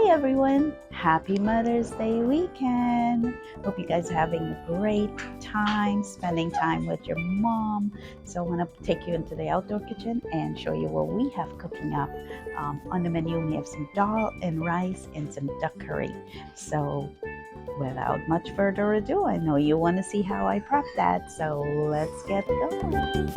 Hi everyone, happy Mother's Day weekend. Hope you guys are having a great time spending time with your mom. So I want to take you into the outdoor kitchen and show you what we have cooking up. On the menu we have some dal and rice and some duck curry. So without much further ado, I know you want to see how I prep that, so let's get going.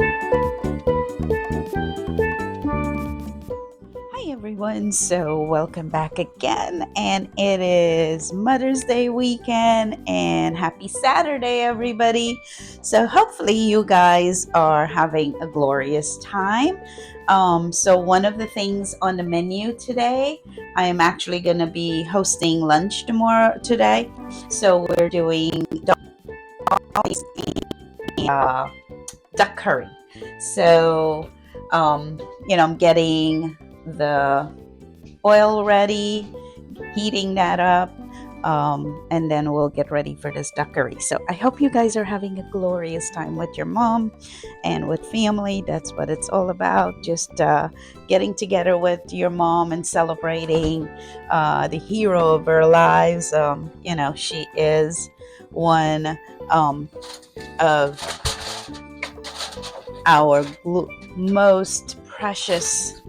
Hi everyone, so welcome back again, and it is Mother's Day weekend and happy Saturday everybody. So hopefully you guys are having a glorious time. So one of the things on the menu today, I am actually going to be hosting lunch today. So we're doing uh, duck curry. So I'm getting the oil ready, heating that up, and then we'll get ready for this duck curry. So I hope you guys are having a glorious time with your mom and with family. That's what it's all about, just getting together with your mom and celebrating the hero of our lives. She is one of our most precious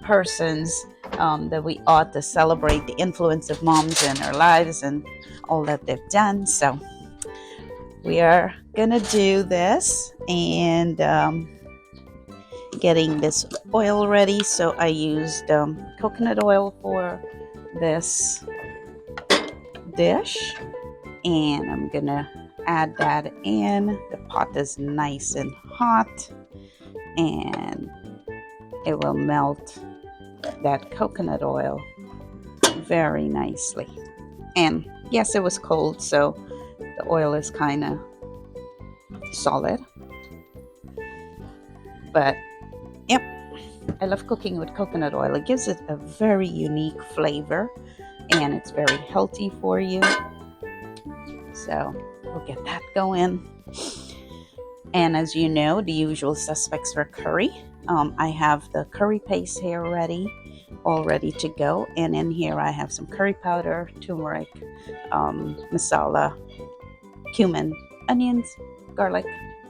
persons that we ought to celebrate the influence of moms in our lives and all that they've done. So we are gonna do this and getting this oil ready. So I used coconut oil for this dish, and I'm gonna add that in. The pot is nice and hot, and it will melt that coconut oil very nicely. And yes, it was cold, so the oil is kind of solid, but yep, I love cooking with coconut oil. It gives it a very unique flavor and it's very healthy for you. So we'll get that going. And as you know, the usual suspects for curry. I have the curry paste here all ready to go. And in here I have some curry powder, turmeric, masala, cumin, onions, garlic,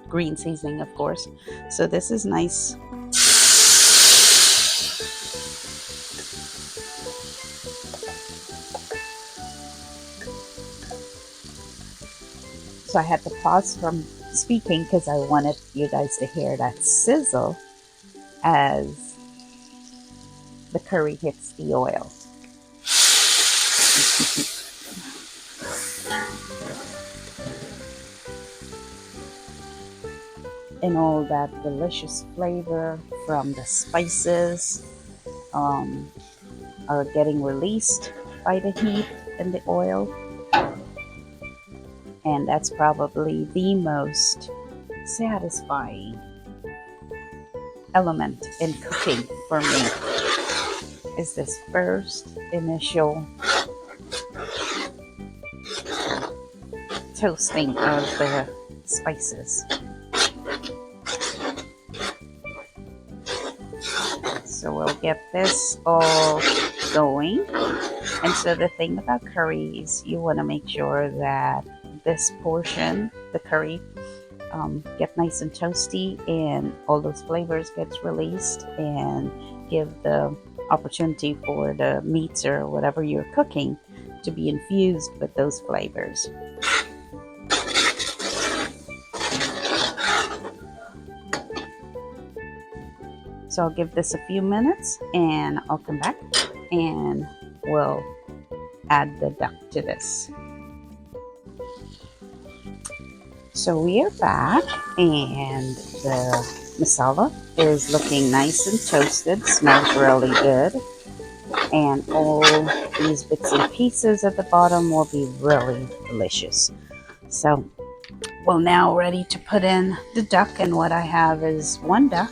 green seasoning, of course. So this is nice. So I had to pause from speaking because I wanted you guys to hear that sizzle as the curry hits the oil. And all that delicious flavor from the spices are getting released by the heat and the oil. And that's probably the most satisfying element in cooking for me, is this first initial toasting of the spices. So we'll get this all going. And so the thing about curries, you want to make sure that this portion, the curry, get nice and toasty and all those flavors gets released and give the opportunity for the meats or whatever you're cooking to be infused with those flavors. So I'll give this a few minutes and I'll come back and we'll add the duck to this. So we are back and the masala is looking nice and toasted, smells really good. And all these bits and pieces at the bottom will be really delicious. So we're now ready to put in the duck, and what I have is one duck,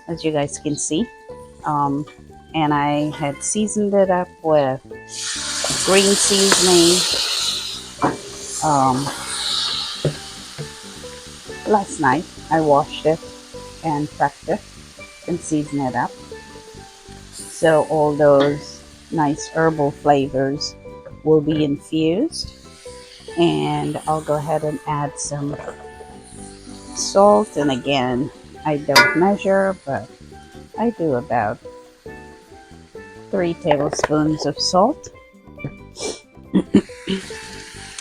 as you guys can see. And I had seasoned it up with green seasoning. Last night I washed it and prepped it and seasoned it up. So all those nice herbal flavors will be infused. And I'll go ahead and add some salt. And again, I don't measure, but I do about 3 tablespoons of salt.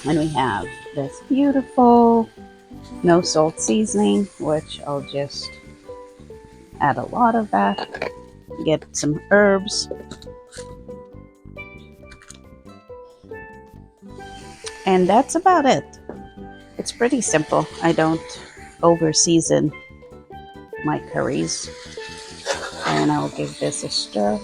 And we have this beautiful no salt seasoning, which I'll just add a lot of that. Get some herbs. And that's about it. It's pretty simple. I don't over season my curries. And I'll give this a stir.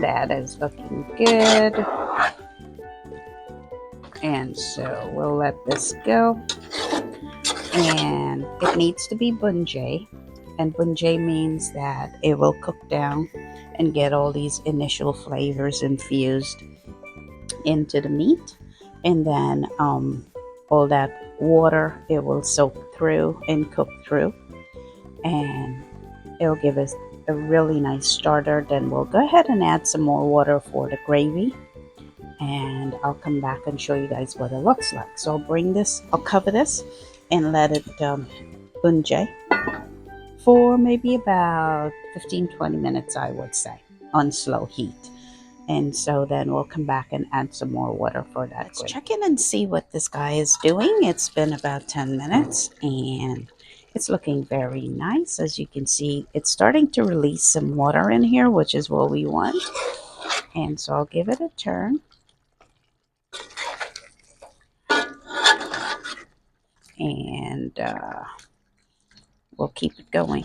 That is looking good. And so we'll let this go. And it needs to be bunjay. And bunjay means that it will cook down and get all these initial flavors infused into the meat. And then all that water, it will soak through and cook through. And it'll give us a really nice starter. Then we'll go ahead and add some more water for the gravy. And I'll come back and show you guys what it looks like. So I'll cover this and let it bunjay for maybe about 15-20 minutes, I would say, on slow heat. And so then we'll come back and add some more water for that. Let's check in and see what this guy is doing. It's been about 10 minutes and it's looking very nice. As you can see, it's starting to release some water in here, which is what we want. And so I'll give it a turn. And we'll keep it going.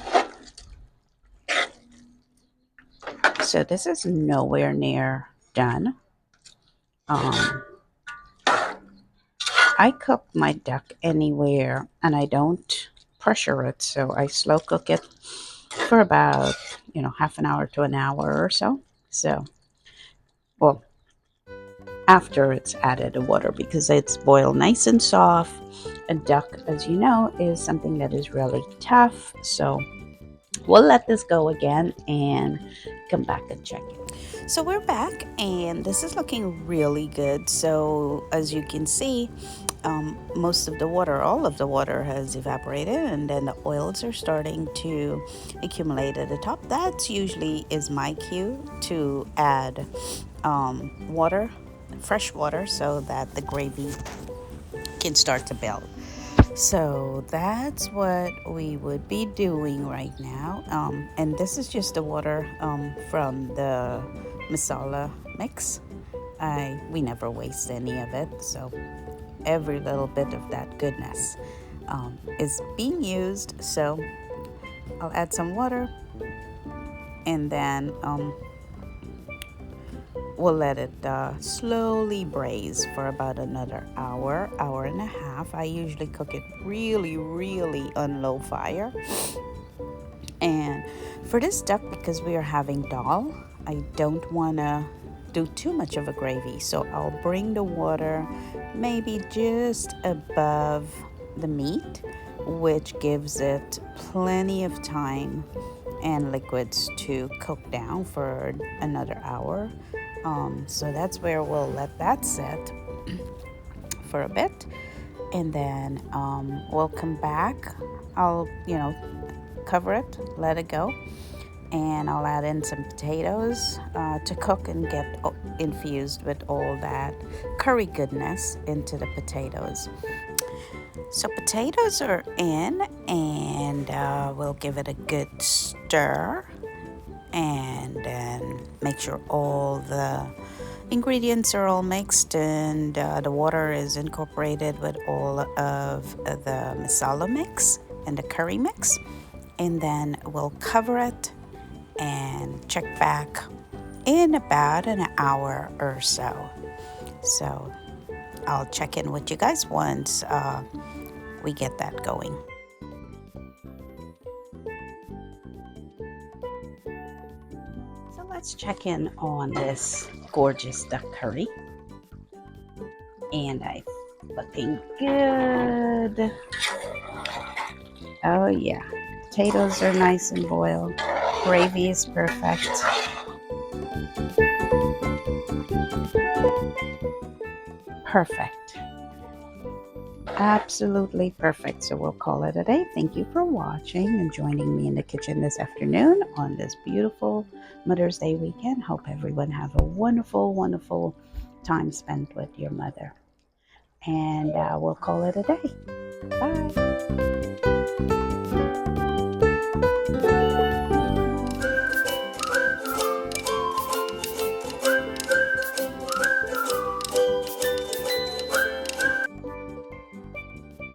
So this is nowhere near done. I cook my duck anywhere and I don't pressure it, so I slow cook it for about half an hour to an hour or so. So, well, after it's added the water, because it's boiled nice and soft. A duck, as you know, is something that is really tough. So we'll let this go again and come back and check it. So we're back and this is looking really good. So as you can see, most of the water, all of the water has evaporated, and then the oils are starting to accumulate at the top. That usually is my cue to add water, fresh water, so that the gravy can start to build. So that's what we would be doing right now. And this is just the water from the masala mix. We never waste any of it, so every little bit of that goodness is being used. So I'll add some water, and then we'll let it slowly braise for about another hour, hour and a half. I usually cook it really, really on low fire. And for this duck, because we are having dal, I don't want to do too much of a gravy. So I'll bring the water maybe just above the meat, which gives it plenty of time and liquids to cook down for another hour. So that's where we'll let that sit for a bit, and then we'll come back. I'll cover it, let it go, and I'll add in some potatoes to cook and get infused with all that curry goodness into the potatoes. So potatoes are in, and we'll give it a good stir, and then make sure all the ingredients are all mixed and the water is incorporated with all of the masala mix and the curry mix. And then we'll cover it and check back in about an hour or so. So I'll check in with you guys once we get that going. let's check in on this gorgeous duck curry. And I'm looking good. Oh yeah, potatoes are nice and boiled. Gravy is perfect. Perfect. Absolutely perfect. So we'll call it a day. Thank you for watching and joining me in the kitchen this afternoon on this beautiful Mother's Day weekend. Hope everyone have a wonderful, wonderful time spent with your mother. And we'll call it a day. Bye.